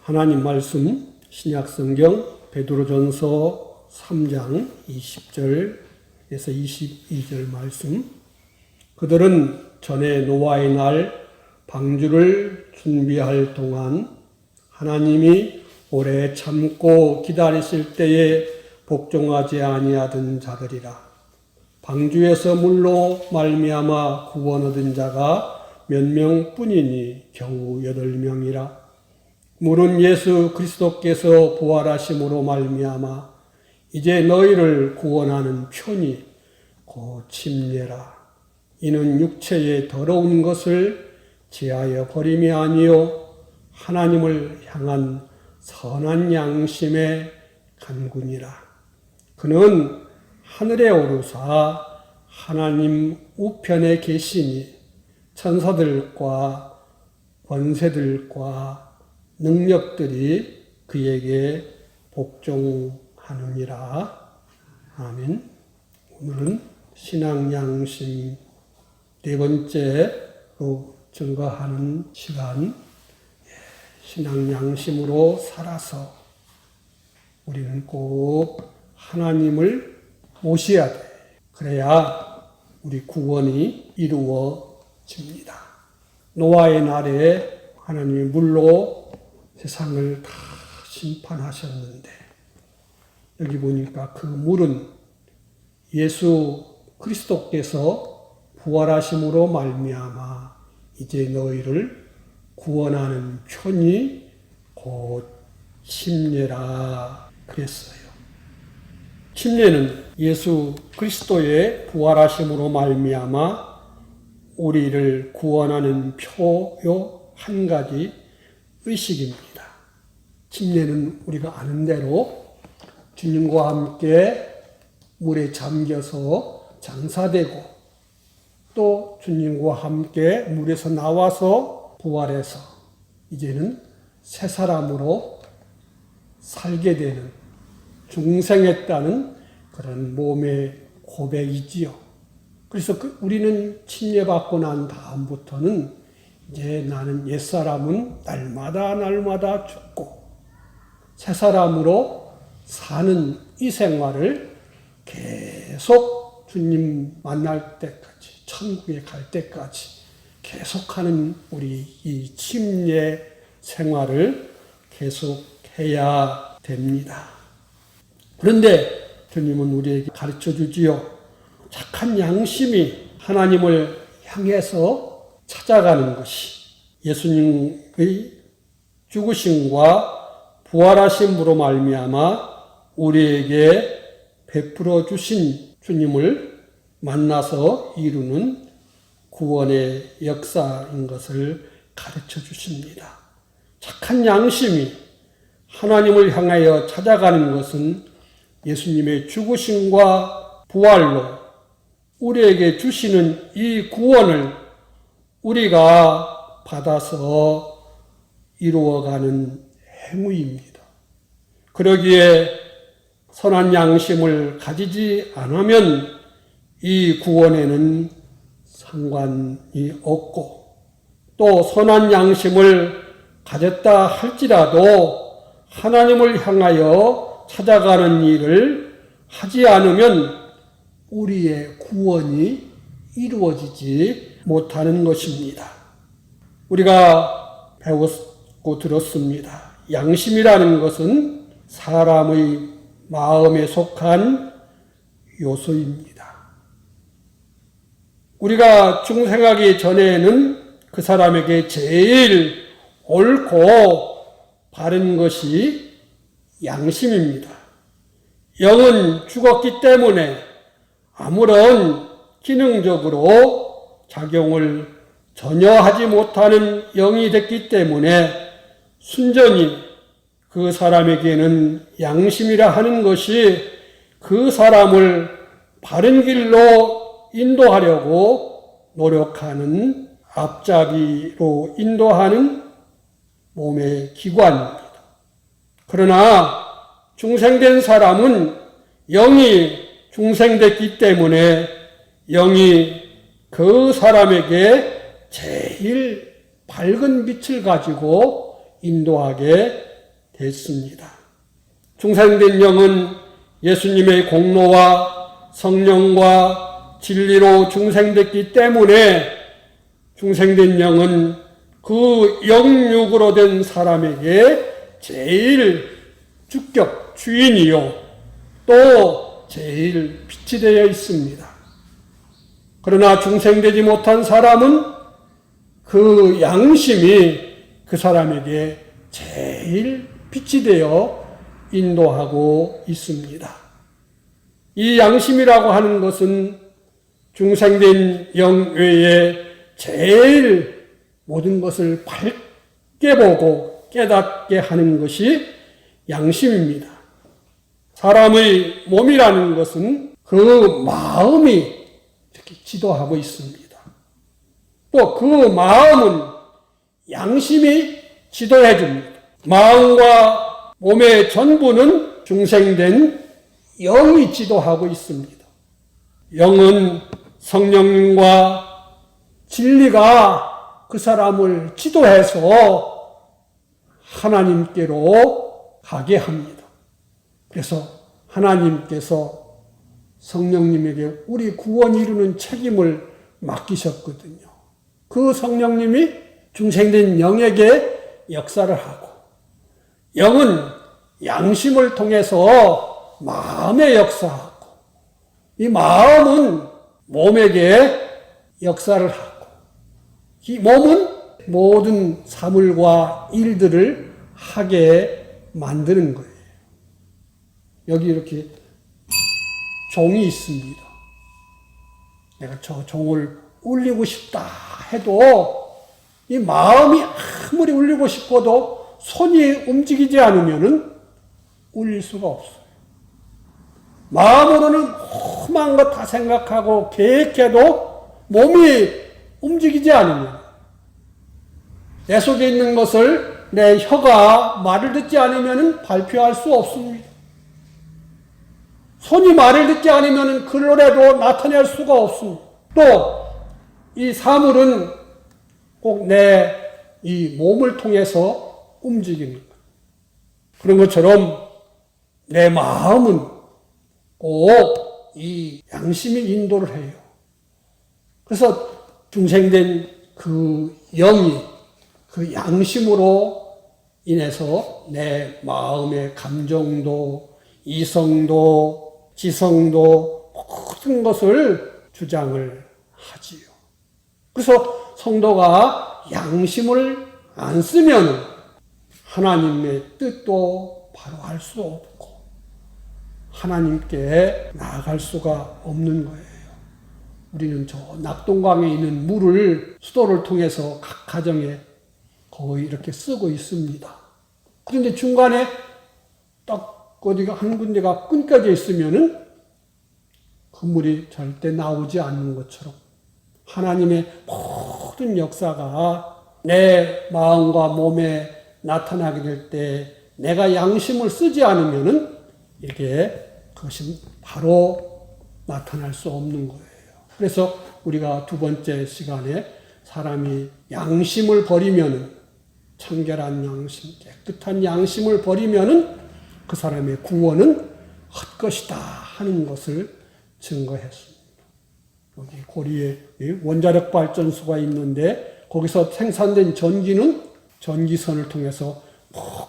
하나님 말씀 신약성경 베드로전서 3장 20절에서 22절 말씀. 그들은 전에 노아의 날 방주를 준비할 동안 하나님이 오래 참고 기다리실 때에 복종하지 아니하던 자들이라. 방주에서 물로 말미암아 구원 얻은 자가 몇 명뿐이니 겨우 8명이라. 물은 예수 그리스도께서 부활하심으로 말미암아 이제 너희를 구원하는 편이 곧 침례라. 이는 육체의 더러운 것을 제하여 버림이 아니요 하나님을 향한 선한 양심의 간구니라. 그는 하늘에 오르사 하나님 우편에 계시니 천사들과 권세들과 능력들이 그에게 복종하느니라. 아멘. 오늘은 신앙 양심 네 번째로 증거하는 시간. 신앙 양심으로 살아서 우리는 꼭 하나님을 모셔야 돼. 그래야 우리 구원이 이루어집니다. 노아의 날에 하나님이 물로 세상을 다 심판하셨는데 여기 보니까 그 물은 예수 그리스도께서 부활하심으로 말미암아 이제 너희를 구원하는 편이 곧 침례라 그랬어요. 침례는 예수 그리스도의 부활하심으로 말미암아 우리를 구원하는 표요 한 가지 의식입니다. 침례는 우리가 아는 대로 주님과 함께 물에 잠겨서 장사되고 또 주님과 함께 물에서 나와서 부활해서 이제는 새 사람으로 살게 되는 중생했다는 그런 몸의 고백이지요. 그래서 우리는 침례받고 난 다음부터는 이제 나는 옛사람은 날마다 죽고 새 사람으로 사는 이 생활을 계속 주님 만날 때까지, 천국에 갈 때까지 계속하는 우리 이 침례 생활을 계속해야 됩니다. 그런데 주님은 우리에게 가르쳐 주지요. 착한 양심이 하나님을 향해서 찾아가는 것이 예수님의 죽으심과 부활하심으로 말미암아 우리에게 베풀어 주신 주님을 만나서 이루는 구원의 역사인 것을 가르쳐 주십니다. 착한 양심이 하나님을 향하여 찾아가는 것은 예수님의 죽으심과 부활로 우리에게 주시는 이 구원을 우리가 받아서 이루어가는 행위입니다. 그러기에 선한 양심을 가지지 않으면 이 구원에는 상관이 없고 또 선한 양심을 가졌다 할지라도 하나님을 향하여 찾아가는 일을 하지 않으면 우리의 구원이 이루어지지 못하는 것입니다. 우리가 배웠고 들었습니다. 양심이라는 것은 사람의 마음에 속한 요소입니다. 우리가 중생하기 전에는 그 사람에게 제일 옳고 바른 것이 양심입니다. 영은 죽었기 때문에 아무런 기능적으로 작용을 전혀 하지 못하는 영이 됐기 때문에 순전히 그 사람에게는 양심이라 하는 것이 그 사람을 바른 길로 인도하려고 노력하는 앞잡이로 인도하는 몸의 기관입니다. 그러나 중생된 사람은 영이 중생됐기 때문에 영이 그 사람에게 제일 밝은 빛을 가지고 인도하게 됐습니다. 중생된 영은 예수님의 공로와 성령과 진리로 중생됐기 때문에 중생된 영은 그 영육으로 된 사람에게 제일 주격 주인이요 또 제일 빛이 되어 있습니다. 그러나 중생되지 못한 사람은 그 양심이 그 사람에게 제일 빛이 되어 인도하고 있습니다. 이 양심이라고 하는 것은 중생된 영 외에 제일 모든 것을 밝게 보고 깨닫게 하는 것이 양심입니다. 사람의 몸이라는 것은 그 마음이 이렇게 지도하고 있습니다. 또 그 마음은 양심이 지도해 줍니다. 마음과 몸의 전부는 중생된 영이 지도하고 있습니다. 영은 성령과 진리가 그 사람을 지도해서 하나님께로 가게 합니다. 그래서 하나님께서 성령님에게 우리 구원 이루는 책임을 맡기셨거든요. 그 성령님이 중생된 영에게 역사를 하고 영은 양심을 통해서 마음에 역사하고 이 마음은 몸에게 역사를 하고 이 몸은 모든 사물과 일들을 하게 만드는 거예요. 여기 이렇게 종이 있습니다. 내가 저 종을 울리고 싶다 해도 이 마음이 아무리 울리고 싶어도 손이 움직이지 않으면 울릴 수가 없어요. 마음으로는 험한 것 다 생각하고 계획해도 몸이 움직이지 않으면 내 속에 있는 것을 내 혀가 말을 듣지 않으면 발표할 수 없습니다. 손이 말을 듣지 않으면 글로라도 나타낼 수가 없습니다. 또 이 사물은 꼭 내 이 몸을 통해서 움직이는 것. 그런 것처럼 내 마음은 꼭 이 양심이 인도를 해요. 그래서 중생된 그 영이 그 양심으로 인해서 내 마음의 감정도, 이성도, 지성도 모든 것을 주장을 하지요. 그래서 성도가 양심을 안 쓰면 하나님의 뜻도 바로 할 수 없고 하나님께 나아갈 수가 없는 거예요. 우리는 저 낙동강에 있는 물을 수도를 통해서 각 가정에 거의 이렇게 쓰고 있습니다. 그런데 중간에 딱 어디가 한 군데가 끊겨져 있으면은 그 물이 절대 나오지 않는 것처럼 하나님의 모든 역사가 내 마음과 몸에 나타나게 될 때 내가 양심을 쓰지 않으면은 이렇게 그것이 바로 나타날 수 없는 거예요. 그래서 우리가 두 번째 시간에 사람이 양심을 버리면은 청결한 양심, 깨끗한 양심을 버리면은 그 사람의 구원은 헛것이다 하는 것을 증거했습니다. 여기 고리에 원자력 발전소가 있는데 거기서 생산된 전기는 전기선을 통해서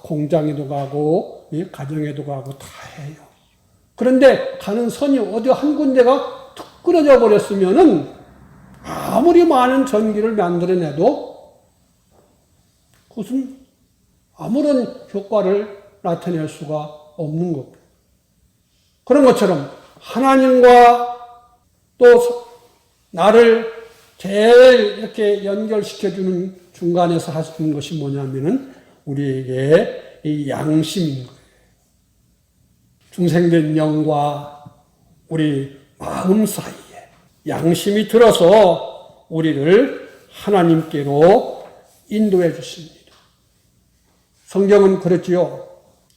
공장에도 가고 가정에도 가고 다 해요. 그런데 가는 선이 어디 한 군데가 툭 끊어져 버렸으면은 아무리 많은 전기를 만들어내도 그것은 아무런 효과를 나타낼 수가 없는 겁니다. 그런 것처럼 하나님과 또 나를 제일 이렇게 연결시켜주는 중간에서 하시는 것이 뭐냐면은 우리에게 이 양심인 거예요. 중생된 영과 우리 마음 사이에 양심이 들어서 우리를 하나님께로 인도해 주십니다. 성경은 그렇지요.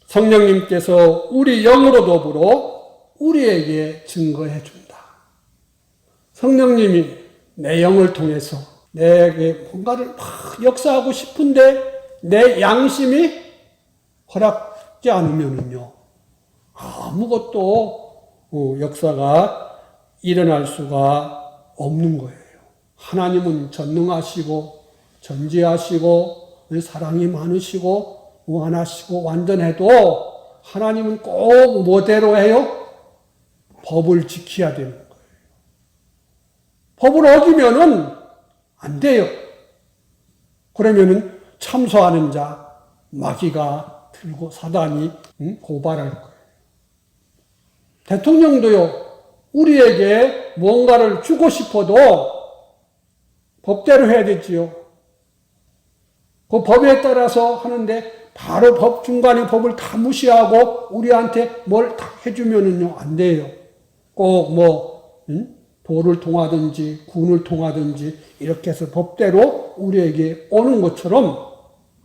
성령님께서 우리 영으로 더불어 우리에게 증거해 준다. 성령님이 내 영을 통해서 내게 뭔가를 막 역사하고 싶은데 내 양심이 허락지 않으면은요, 아무것도 역사가 일어날 수가 없는 거예요. 하나님은 전능하시고 전지하시고 사랑이 많으시고 무한하시고 완전해도 하나님은 꼭 뭐대로 해요? 법을 지켜야 되는 거예요. 법을 어기면은 안 돼요. 그러면은 참소하는 자 마귀가 들고 사단이 고발할 거예요. 대통령도요, 우리에게 뭔가를 주고 싶어도 법대로 해야 되지요. 그 법에 따라서 하는데 바로 법 중간에 법을 다 무시하고 우리한테 뭘 다 해주면은요, 안 돼요. 꼭 도를 통하든지 군을 통하든지 이렇게 해서 법대로 우리에게 오는 것처럼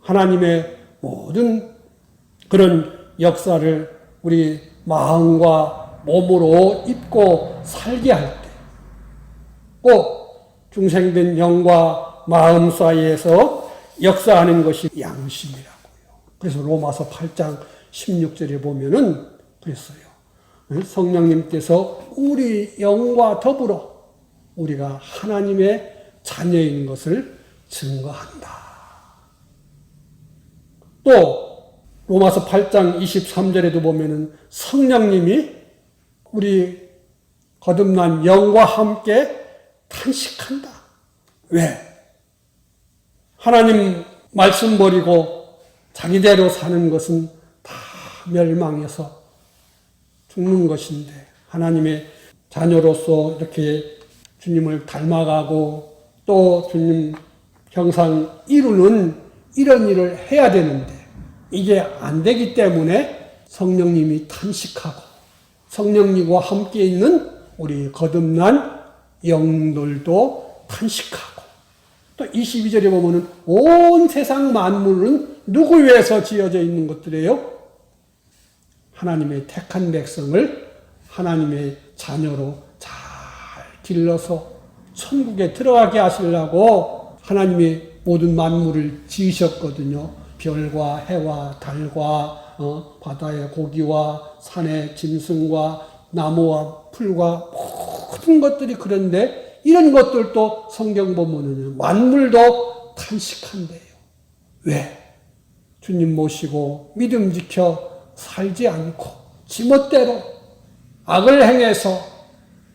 하나님의 모든 그런 역사를 우리 마음과 몸으로 입고 살게 할 때, 꼭 중생된 영과 마음 사이에서 역사하는 것이 양심이라고요. 그래서 로마서 8장 16절에 보면은 그랬어요. 성령님께서 우리 영과 더불어 우리가 하나님의 자녀인 것을 증거한다. 또 로마서 8장 23절에도 보면은 성령님이 우리 거듭난 영과 함께 탄식한다. 왜? 하나님 말씀 버리고 자기대로 사는 것은 다 멸망해서 죽는 것인데, 하나님의 자녀로서 이렇게 주님을 닮아가고 또 주님 형상 이루는 이런 일을 해야 되는데 이게 안 되기 때문에 성령님이 탄식하고 성령님과 함께 있는 우리 거듭난 영들도 탄식하고, 또 22절에 보면은 온 세상 만물은 누구 위해서 지어져 있는 것들이에요? 하나님의 택한 백성을 하나님의 자녀로 잘 길러서 천국에 들어가게 하시려고 하나님이 모든 만물을 지으셨거든요. 별과 해와 달과 바다의 고기와 산의 짐승과 나무와 풀과 모든 것들이 그런데 이런 것들도 성경 보면은 만물도 탄식한대요. 왜? 주님 모시고 믿음 지켜 살지 않고 지멋대로 악을 행해서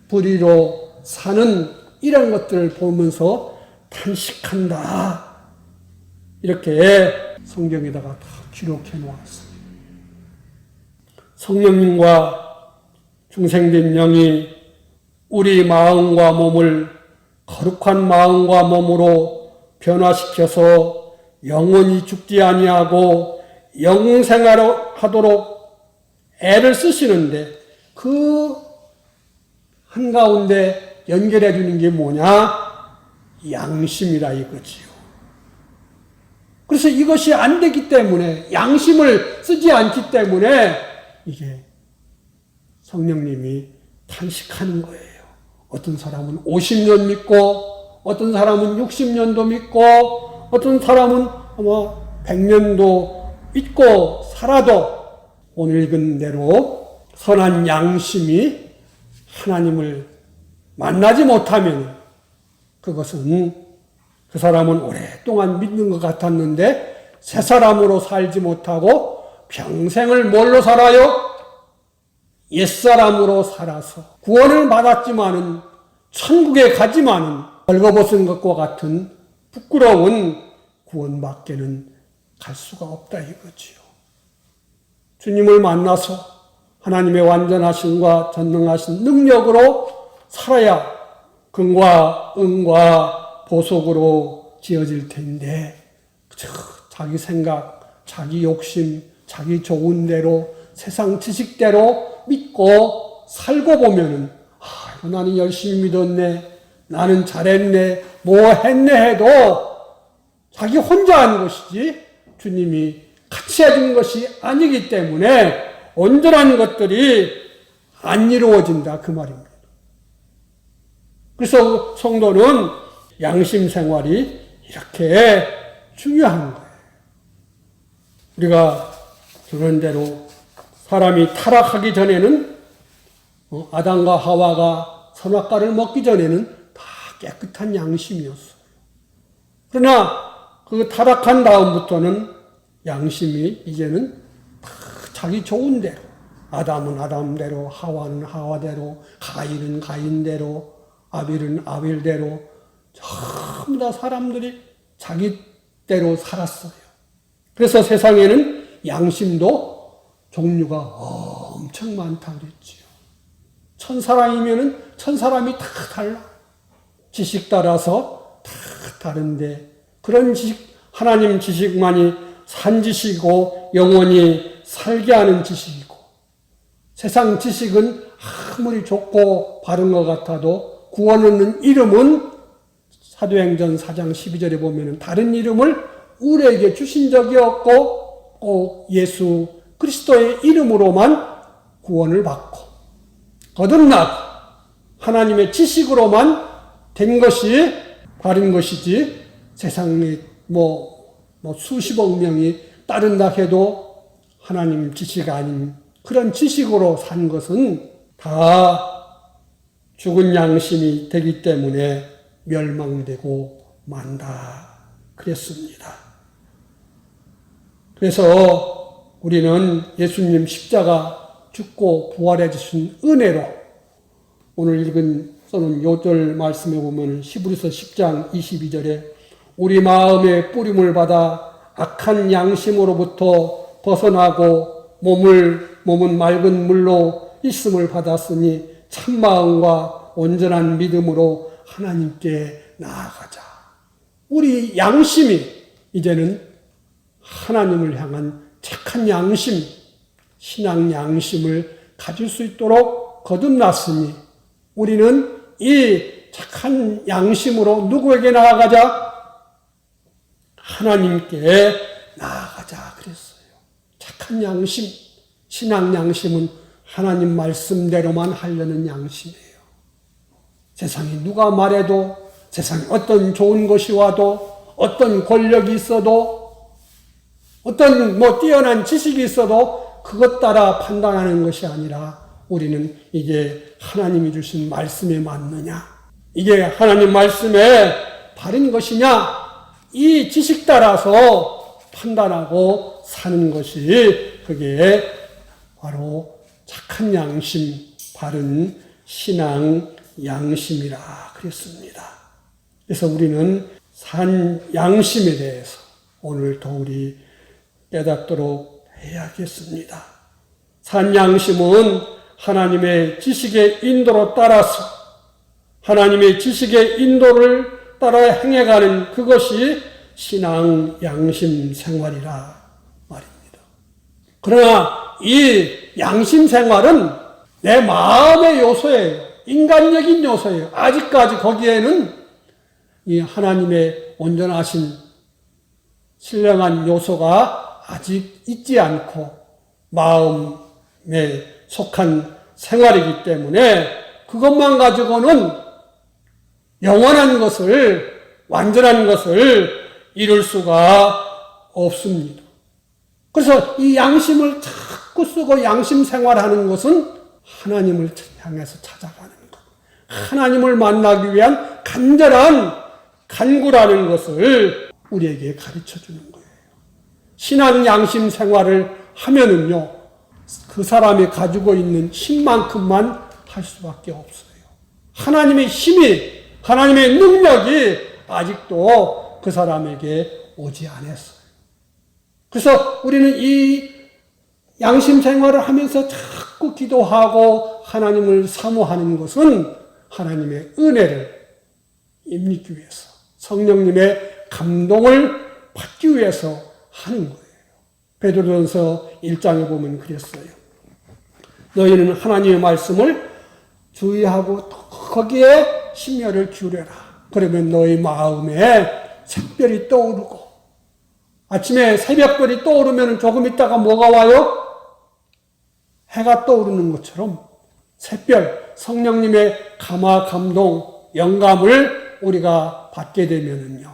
불의로 사는 이런 것들을 보면서 탄식한다. 이렇게 성경에다가 다 기록해 놓았습니다. 성령님과 중생된 영이 우리 마음과 몸을 거룩한 마음과 몸으로 변화시켜서 영원히 죽지 아니하고 영생하도록 애를 쓰시는데 그 한가운데 연결해 주는 게 뭐냐? 양심이라 이거지요. 그래서 이것이 안 되기 때문에, 양심을 쓰지 않기 때문에 이게 성령님이 탄식하는 거예요. 어떤 사람은 50년 믿고 어떤 사람은 60년도 믿고 어떤 사람은 아마 100년도 믿고 살아도 오늘 읽은 대로 선한 양심이 하나님을 만나지 못하면 그것은 그 사람은 오랫동안 믿는 것 같았는데 새 사람으로 살지 못하고 평생을 뭘로 살아요? 옛사람으로 살아서 구원을 받았지만은 천국에 가지만은 벌거벗은 것과 같은 부끄러운 구원밖에는 갈 수가 없다 이거지요. 주님을 만나서 하나님의 완전하심과 전능하신 능력으로 살아야 금과 은과 보석으로 지어질 텐데 자기 생각, 자기 욕심, 자기 좋은 대로 세상 지식대로 믿고 살고 보면은 나는 열심히 믿었네, 나는 잘했네, 뭐 했네 해도 자기 혼자 한 것이지 주님이 같이 해준 것이 아니기 때문에 온전한 것들이 안 이루어진다 그 말입니다. 그래서 성도는 양심 생활이 이렇게 중요한 거예요. 우리가 그런 대로 사람이 타락하기 전에는 아담과 하와가 선악과를 먹기 전에는 다 깨끗한 양심이었어요. 그러나 그 타락한 다음부터는 양심이 이제는 다 자기 좋은 대로, 아담은 아담대로, 하와는 하와대로, 가인은 가인대로, 아벨은 아벨대로 전부 다 사람들이 자기대로 살았어요. 그래서 세상에는 양심도 종류가 엄청 많다고 그랬지요. 천사람이면은 천사람이 다 달라. 지식 따라서 다 다른데 그런 지식, 하나님 지식만이 산 지식이고 영원히 살게 하는 지식이고 세상 지식은 아무리 좋고 바른 것 같아도 구원 얻는 이름은 사도행전 4장 12절에 보면 다른 이름을 우리에게 주신 적이 없고 꼭 예수 그리스도의 이름으로만 구원을 받고 거듭나고 하나님의 지식으로만 된 것이 바른 것이지 세상에 수십억 명이 따른다 해도 하나님 지식 아닌 그런 지식으로 산 것은 다 죽은 양심이 되기 때문에 멸망되고 만다 그랬습니다. 그래서 우리는 예수님 십자가 죽고 부활해 주신 은혜로 오늘 읽은 써놓은 요절 말씀에 보면 히브리서 10장 22절에 우리 마음의 뿌림을 받아 악한 양심으로부터 벗어나고 몸은 맑은 물로 있음을 받았으니 참마음과 온전한 믿음으로 하나님께 나아가자. 우리 양심이 이제는 하나님을 향한 착한 양심, 신앙 양심을 가질 수 있도록 거듭났으니 우리는 이 착한 양심으로 누구에게 나아가자? 하나님께 나아가자 그랬어요. 착한 양심, 신앙 양심은 하나님 말씀대로만 하려는 양심이에요. 세상이 누가 말해도 세상에 어떤 좋은 것이 와도 어떤 권력이 있어도 어떤 뛰어난 지식이 있어도 그것 따라 판단하는 것이 아니라 우리는 이게 하나님이 주신 말씀에 맞느냐, 이게 하나님 말씀에 바른 것이냐, 이 지식 따라서 판단하고 사는 것이 그게 바로 착한 양심, 바른 신앙 양심이라 그랬습니다. 그래서 우리는 산 양심에 대해서 오늘 더 우리 깨닫도록 해야겠습니다. 산 양심은 하나님의 지식의 인도로 따라서 하나님의 지식의 인도를 따라 행해가는 그것이 신앙 양심 생활이라 말입니다. 그러나 이 양심 생활은 내 마음의 요소예요. 인간적인 요소예요. 아직까지 거기에는 이 하나님의 온전하신 신령한 요소가 아직 있지 않고 마음에 속한 생활이기 때문에 그것만 가지고는 영원한 것을, 완전한 것을 이룰 수가 없습니다. 그래서 이 양심을 자꾸 쓰고 양심 생활하는 것은 하나님을 향해서 찾아가는 것. 하나님을 만나기 위한 간절한 간구라는 것을 우리에게 가르쳐 주는 거예요. 신앙 양심 생활을 하면은요, 그 사람이 가지고 있는 힘만큼만 할 수밖에 없어요. 하나님의 힘이, 하나님의 능력이 아직도 그 사람에게 오지 않았어요. 그래서 우리는 이 양심 생활을 하면서 자꾸 기도하고 하나님을 사모하는 것은 하나님의 은혜를 입기 위해서, 성령님의 감동을 받기 위해서 하는 거예요. 베드로전서 1장에 보면 그랬어요. 너희는 하나님의 말씀을 주의하고 거기에 심혈을 기울여라. 그러면 너희 마음에 샛별이 떠오르고, 아침에 새벽별이 떠오르면 조금 있다가 뭐가 와요? 해가 떠오르는 것처럼 샛별, 성령님의 감화, 감동, 영감을 우리가 받게 되면은요,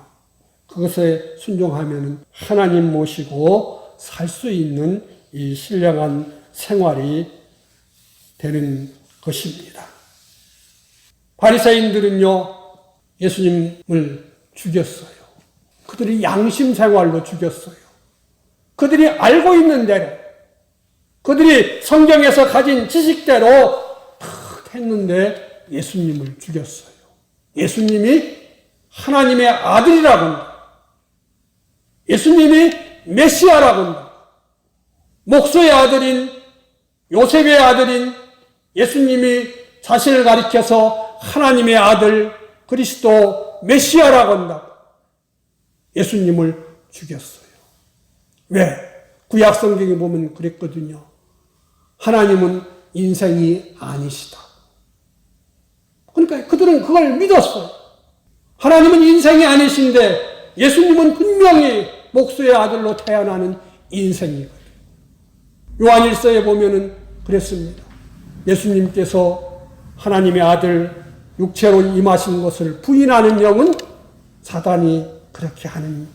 그것에 순종하면은 하나님 모시고 살 수 있는 이 신령한 생활이 되는 것입니다. 바리새인들은요, 예수님을 죽였어요. 그들이 양심 생활로 죽였어요. 그들이 알고 있는 대로, 그들이 성경에서 가진 지식대로 탁 했는데 예수님을 죽였어요. 예수님이 하나님의 아들이라고 한다. 예수님이 메시아라고 한다. 목소의 아들인, 요셉의 아들인 예수님이 자신을 가리켜서 하나님의 아들, 그리스도, 메시아라고 한다. 예수님을 죽였어요. 왜? 구약 성경에 보면 그랬거든요. 하나님은 인생이 아니시다. 그러니까 그들은 그걸 믿었어요. 하나님은 인생이 아니신데 예수님은 분명히 목수의 아들로 태어나는 인생이거든요. 요한일서에 보면은 그랬습니다. 예수님께서 하나님의 아들 육체로 임하신 것을 부인하는 영은 사단이 그렇게 하는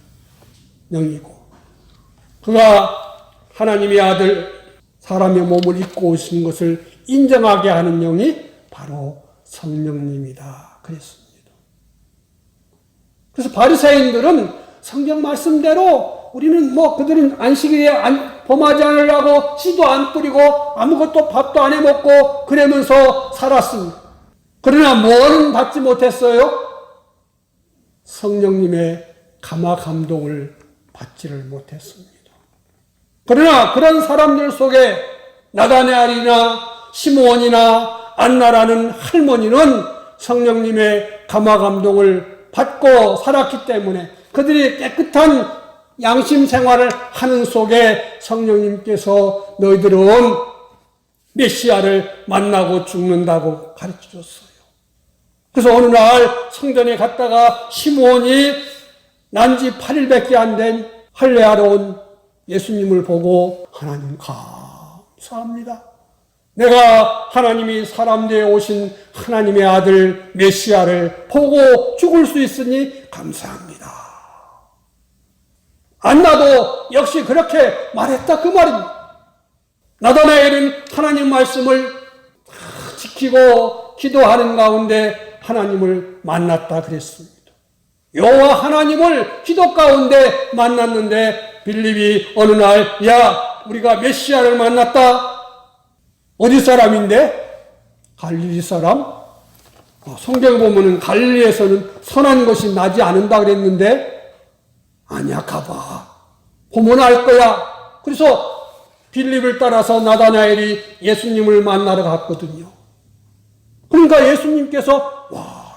영이고, 그가 하나님의 아들 사람의 몸을 입고 오신 것을 인정하게 하는 영이 바로 성령님이다 그랬습니다. 그래서 바리새인들은 성경 말씀대로 우리는 그들은 안식일에 범하지 않으려고 씨도 안 뿌리고 아무것도 밥도 안 해먹고 그러면서 살았습니다. 그러나 뭐는 받지 못했어요? 성령님의 감화 감동을 받지를 못했습니다. 그러나 그런 사람들 속에 나다나엘이나 시므온이나 안나라는 할머니는 성령님의 감화 감동을 받고 살았기 때문에 그들이 깨끗한 양심 생활을 하는 속에 성령님께서 너희들은 메시아를 만나고 죽는다고 가르쳐줬어요. 그래서 어느 날 성전에 갔다가 시므온이 난지 8일밖에 안 된 할례하러 온 예수님을 보고 하나님 감사합니다. 내가 하나님이 사람 되어 오신 하나님의 아들 메시아를 보고 죽을 수 있으니 감사합니다. 안나도 역시 그렇게 말했다 그 말입니다. 나다나엘은 하나님 말씀을 지키고 기도하는 가운데 하나님을 만났다 그랬습니다. 여호와 하나님을 기도 가운데 만났는데 빌립이 어느 날 우리가 메시아를 만났다. 어디 사람인데? 갈릴리 사람? 성경에 보면은 갈릴리에서는 선한 것이 나지 않는다 그랬는데 아니야, 가봐. 보면 알 거야. 그래서 빌립을 따라서 나다나엘이 예수님을 만나러 갔거든요. 그러니까 예수님께서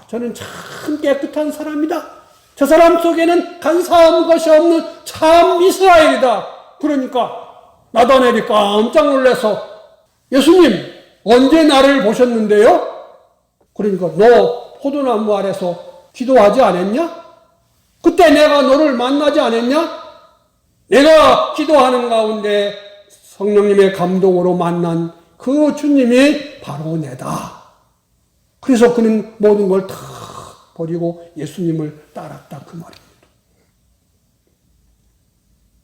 저는 참 깨끗한 사람이다. 저 사람 속에는 간사한 것이 없는 참 이스라엘이다. 그러니까 나다나엘이 깜짝 놀라서 예수님 언제 나를 보셨는데요? 그러니까 너 포도나무 아래서 기도하지 않았냐? 그때 내가 너를 만나지 않았냐? 내가 기도하는 가운데 성령님의 감동으로 만난 그 주님이 바로 내다. 그래서 그는 모든 걸 다 버리고 예수님을 따랐다 그 말입니다.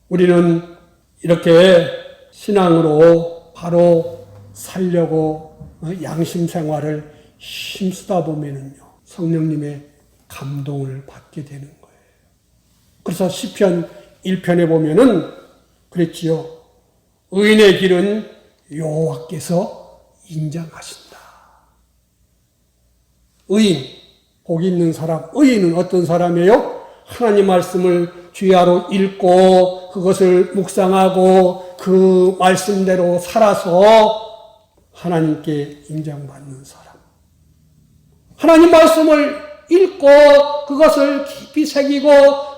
우리는 이렇게 신앙으로 바로 살려고 양심 생활을 힘쓰다 보면은요, 성령님의 감동을 받게 되는 거예요. 그래서 시편 1편에 보면은 그랬지요. 의인의 길은 여호와께서 인정하신다. 의인, 복 있는 사람, 의인은 어떤 사람이에요? 하나님 말씀을 주야로 읽고 그것을 묵상하고 그 말씀대로 살아서 하나님께 인정받는 사람. 하나님 말씀을 읽고 그것을 깊이 새기고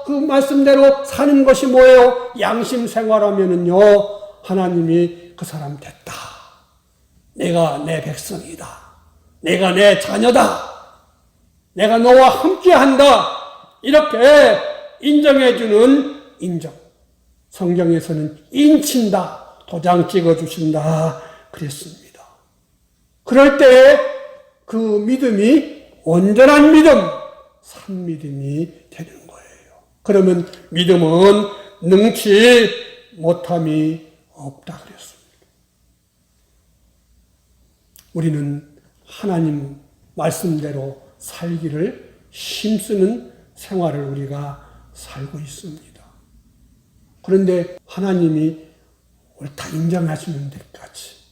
그 말씀대로 사는 것이 뭐예요? 양심 생활하면은요, 하나님이 그 사람 됐다. 내가 내 백성이다. 내가 내 자녀다. 내가 너와 함께 한다. 이렇게 인정해주는 인정. 성경에서는 인친다. 도장 찍어주신다. 그랬습니다. 그럴 때에 그 믿음이 온전한 믿음, 산 믿음이 되는 거예요. 그러면 믿음은 능치 못함이 없다 그랬습니다. 우리는 하나님 말씀대로 살기를 힘쓰는 생활을 우리가 살고 있습니다. 그런데 하나님이 옳다 인정하시는 데까지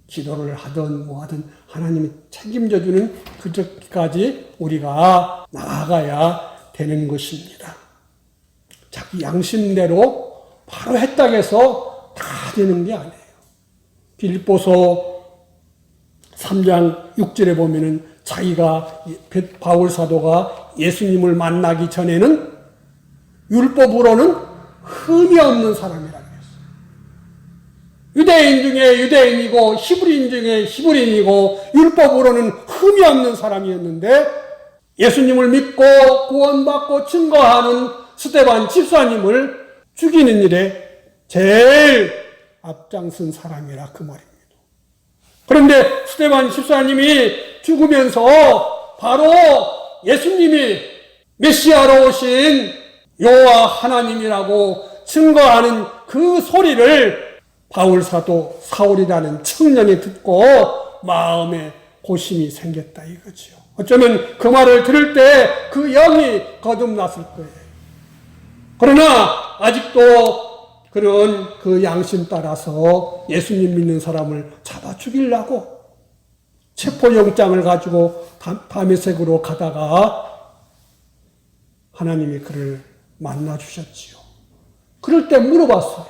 기도를 하든 뭐하든 하나님이 책임져주는 그저까지 우리가 나아가야 되는 것입니다. 자기 양심대로 바로 했다고 해서 다 되는 게 아니에요. 빌립보서 3장 6절에 보면은 자기가 바울 사도가 예수님을 만나기 전에는 율법으로는 흠이 없는 사람이라고 했어요. 유대인 중에 유대인이고 히브리인 중에 히브리인이고 율법으로는 흠이 없는 사람이었는데 예수님을 믿고 구원받고 증거하는 스데반 집사님을 죽이는 일에 제일 앞장선 사람이라 그 말입니다. 그런데 스데반 집사님이 죽으면서 바로 예수님이 메시아로 오신 여호와 하나님이라고 증거하는 그 소리를 바울 사도 사울이라는 청년이 듣고 마음에 고심이 생겼다 이거죠. 어쩌면 그 말을 들을 때 그 영이 거듭났을 거예요. 그러나 아직도 그런 그 양심 따라서 예수님 믿는 사람을 잡아 죽이려고 체포영장을 가지고 다메섹으로 가다가 하나님이 그를 만나 주셨지요. 그럴 때 물어봤어요.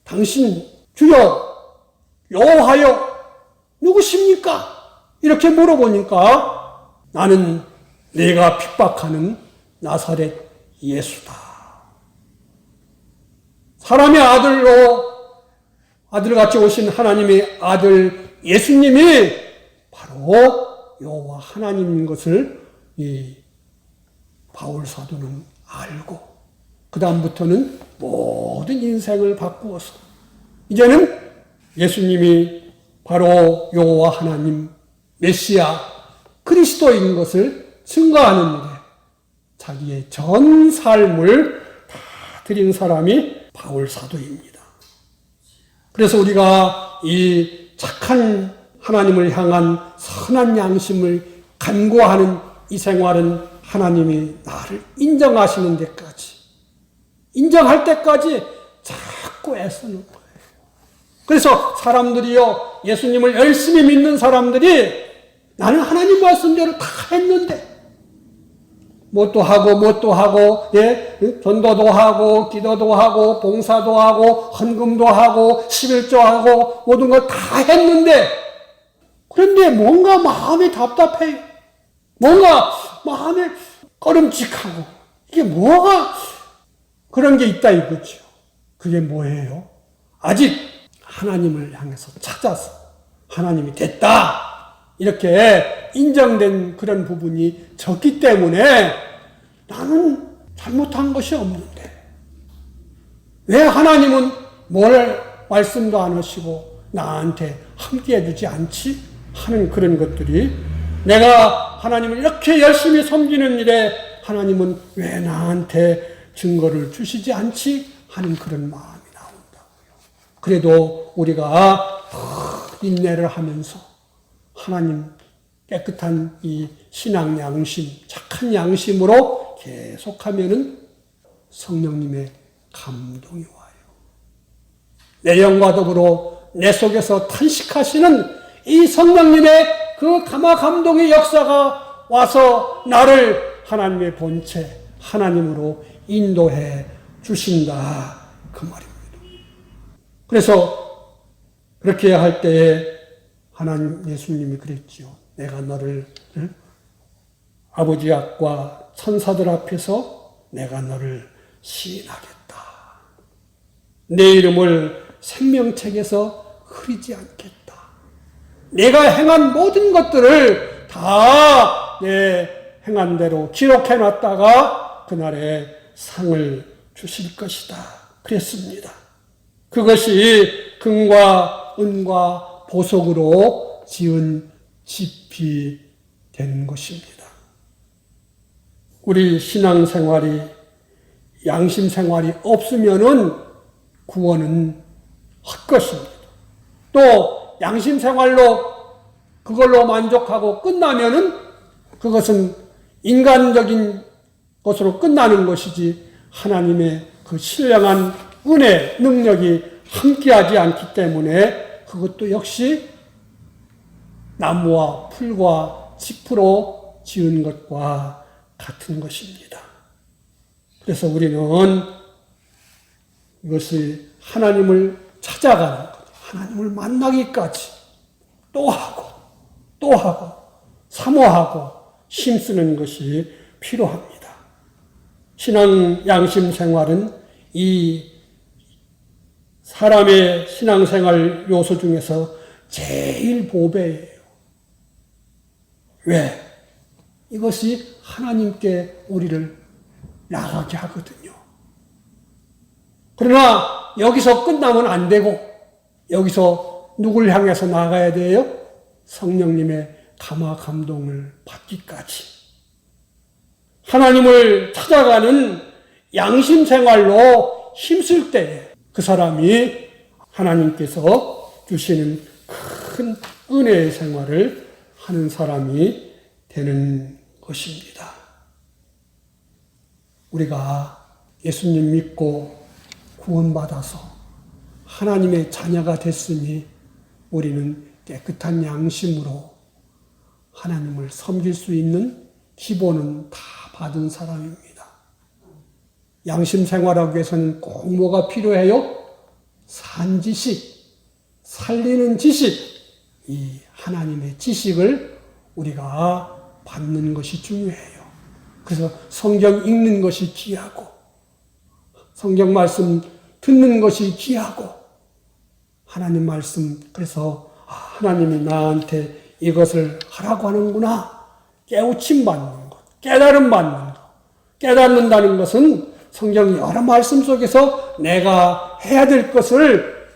당신 주여 여호와여 누구십니까? 이렇게 물어보니까 나는 내가 핍박하는 나사렛 예수다. 사람의 아들같이 오신 하나님의 아들 예수님이 바로 여호와 하나님인 것을 이 바울 사도는 알고 그 다음부터는 모든 인생을 바꾸어서 이제는 예수님이 바로 여호와 하나님 메시아 그리스도인 것을 증거하는 일에 자기의 전 삶을 다 드린 사람이 바울 사도입니다. 그래서 우리가 이 착한 하나님을 향한 선한 양심을 간구하는 이 생활은 하나님이 나를 인정하시는 데까지, 인정할 때까지 자꾸 애쓰는 거예요. 그래서 사람들이요, 예수님을 열심히 믿는 사람들이 나는 하나님 말씀대로 다 했는데, 뭣도 하고, 예, 전도도 하고, 기도도 하고, 봉사도 하고, 헌금도 하고, 11조 하고, 모든 걸 다 했는데, 그런데 뭔가 마음이 답답해요. 뭔가 마음에 꺼름직하고, 이게 뭐가 그런 게 있다 이거죠. 그게 뭐예요? 아직 하나님을 향해서 찾아서 하나님이 됐다. 이렇게 인정된 그런 부분이 적기 때문에 나는 잘못한 것이 없는데 왜 하나님은 뭘 말씀도 안 하시고 나한테 함께 해주지 않지? 하는 그런 것들이 내가 하나님을 이렇게 열심히 섬기는 일에 하나님은 왜 나한테 증거를 주시지 않지? 하는 그런 마음이 나온다고요. 그래도 우리가 인내를 하면서 하나님 깨끗한 이 신앙 양심, 착한 양심으로 계속하면은 성령님의 감동이 와요. 내 영과 더불어 내 속에서 탄식하시는 이 성령님의 그 감동의 역사가 와서 나를 하나님의 본체, 하나님으로 인도해 주신다. 그 말입니다. 그래서 그렇게 할 때에 하나님 예수님이 그랬지요. 내가 너를 아버지 앞과 천사들 앞에서 내가 너를 시인하겠다. 내 이름을 생명책에서 흐리지 않겠다. 내가 행한 모든 것들을 다 내 행한 대로 기록해 놨다가 그날에 상을 주실 것이다. 그랬습니다. 그것이 금과 은과 보석으로 지은 집이 된 것입니다. 우리 신앙생활이 양심생활이 없으면은 구원은 것입니다. 또 양심 생활로 그걸로 만족하고 끝나면은 그것은 인간적인 것으로 끝나는 것이지 하나님의 그 신령한 은혜, 능력이 함께하지 않기 때문에 그것도 역시 나무와 풀과 짚으로 지은 것과 같은 것입니다. 그래서 우리는 이것이 하나님을 찾아가는 것, 하나님을 만나기까지 또 하고 사모하고 힘쓰는 것이 필요합니다. 신앙 양심 생활은 이 사람의 신앙생활 요소 중에서 제일 보배예요. 왜? 이것이 하나님께 우리를 나가게 하거든요. 그러나 여기서 끝나면 안 되고 여기서 누굴 향해서 나가야 돼요? 성령님의 감화 감동을 받기까지. 하나님을 찾아가는 양심 생활로 힘쓸 때에 그 사람이 하나님께서 주시는 큰 은혜의 생활을 하는 사람이 되는 것입니다. 우리가 예수님 믿고 구원받아서 하나님의 자녀가 됐으니 우리는 깨끗한 양심으로 하나님을 섬길 수 있는 기본은 다 받은 사람입니다. 양심 생활하기 위해서는 꼭 뭐가 필요해요? 산 지식, 살리는 지식, 이 하나님의 지식을 우리가 받는 것이 중요해요. 그래서 성경 읽는 것이 귀하고 성경 말씀 듣는 것이 귀하고 하나님 말씀, 그래서 하나님이 나한테 이것을 하라고 하는구나, 깨우침 받는 것, 깨달음 받는 것. 깨닫는다는 것은 성경 여러 말씀 속에서 내가 해야 될 것을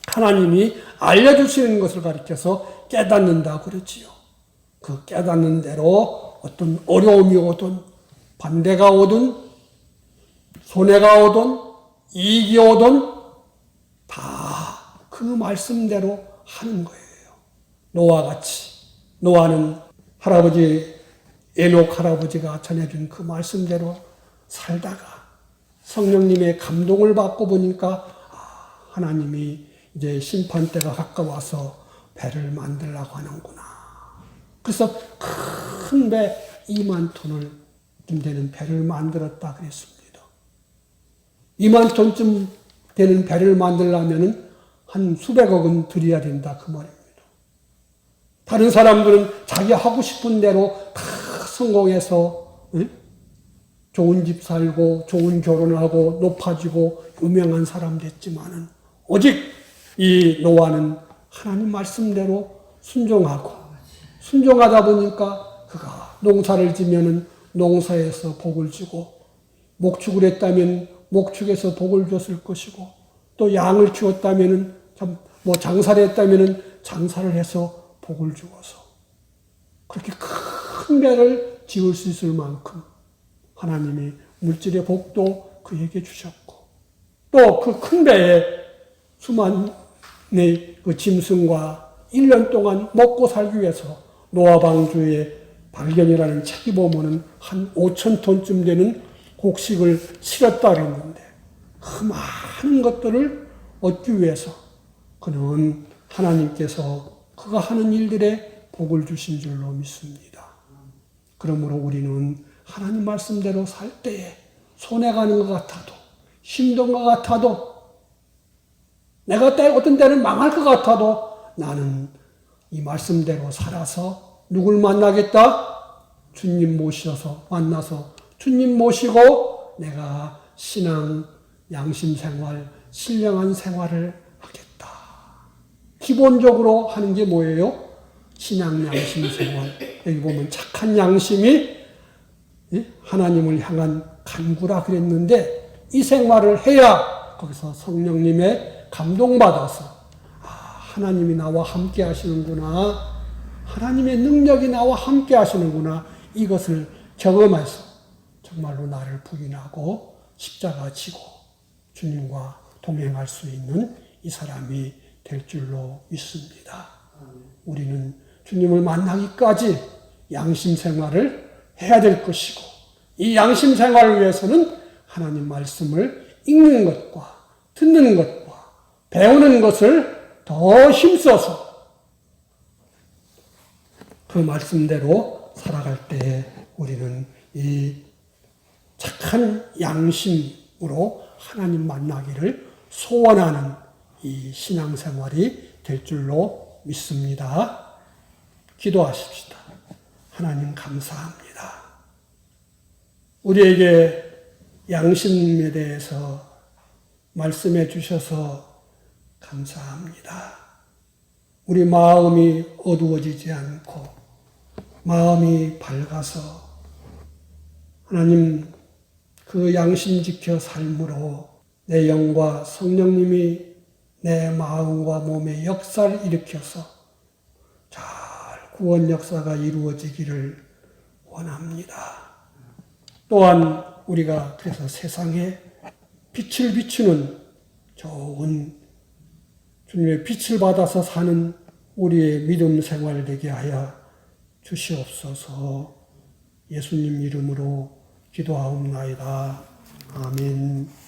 하나님이 알려주시는 것을 가리켜서 깨닫는다고 그러지요. 그 깨닫는 대로 어떤 어려움이 오든 반대가 오든 손해가 오든 이익이 오든 다 그 말씀대로 하는 거예요. 노아와 같이. 노아는 할아버지 에녹 할아버지가 전해준 그 말씀대로 살다가 성령님의 감동을 받고 보니까 하나님이 이제 심판 때가 가까워서 배를 만들려고 하는구나. 그래서 큰 배 2만 톤을 되는 배를 만들었다 그랬습니다. 2만 톤쯤 되는 배를 만들려면은 한 수백억은 들여야 된다 그 말입니다. 다른 사람들은 자기 하고 싶은 대로 다 성공해서 좋은 집 살고 좋은 결혼하고 높아지고 유명한 사람 됐지만은 오직 이 노아는 하나님 말씀대로 순종하다 보니까 그가 농사를 지면은 농사에서 복을 주고 목축을 했다면 목축에서 복을 줬을 것이고 또 양을 키웠다면은 장사를 했다면은 장사를 해서 복을 주어서 그렇게 큰 배를 지을 수 있을 만큼 하나님이 물질의 복도 그에게 주셨고 또 그 큰 배에 수많은 그 짐승과 1년 동안 먹고 살기 위해서 노아 방주의 발견이라는 책이 보면은 한 5,000톤쯤 되는 곡식을 실었다 그랬는데 그 많은 것들을 얻기 위해서 그는 하나님께서 그가 하는 일들에 복을 주신 줄로 믿습니다. 그러므로 우리는 하나님 말씀대로 살 때에 손해가는 것 같아도 힘든 것 같아도 내가 어떤 때는 망할 것 같아도 나는 이 말씀대로 살아서 누굴 만나겠다? 주님 모셔서 만나서 주님 모시고 내가 신앙, 양심 생활, 신령한 생활을 하겠다. 기본적으로 하는 게 뭐예요? 신앙, 양심 생활. 여기 보면 착한 양심이 하나님을 향한 간구라 그랬는데 이 생활을 해야 거기서 성령님의 감동받아서 하나님이 나와 함께 하시는구나. 하나님의 능력이 나와 함께 하시는구나. 이것을 경험해서 정말로 나를 부인하고 십자가 지고 주님과 동행할 수 있는 이 사람이 될 줄로 믿습니다. 우리는 주님을 만나기까지 양심 생활을 해야 될 것이고, 이 양심 생활을 위해서는 하나님 말씀을 읽는 것과 듣는 것과 배우는 것을 더 힘써서 그 말씀대로 살아갈 때 우리는 이 착한 양심으로 하나님 만나기를 소원하는 이 신앙생활이 될 줄로 믿습니다. 기도하십시다. 하나님 감사합니다. 우리에게 양심에 대해서 말씀해 주셔서 감사합니다. 우리 마음이 어두워지지 않고 마음이 밝아서 하나님 그 양심 지켜 삶으로 내 영과 성령님이 내 마음과 몸에 역사를 일으켜서 잘 구원 역사가 이루어지기를 원합니다. 또한 우리가 그래서 세상에 빛을 비추는 좋은 주님의 빛을 받아서 사는 우리의 믿음 생활 되게 하여 주시옵소서. 예수님 이름으로 기도하옵나이다. 아멘.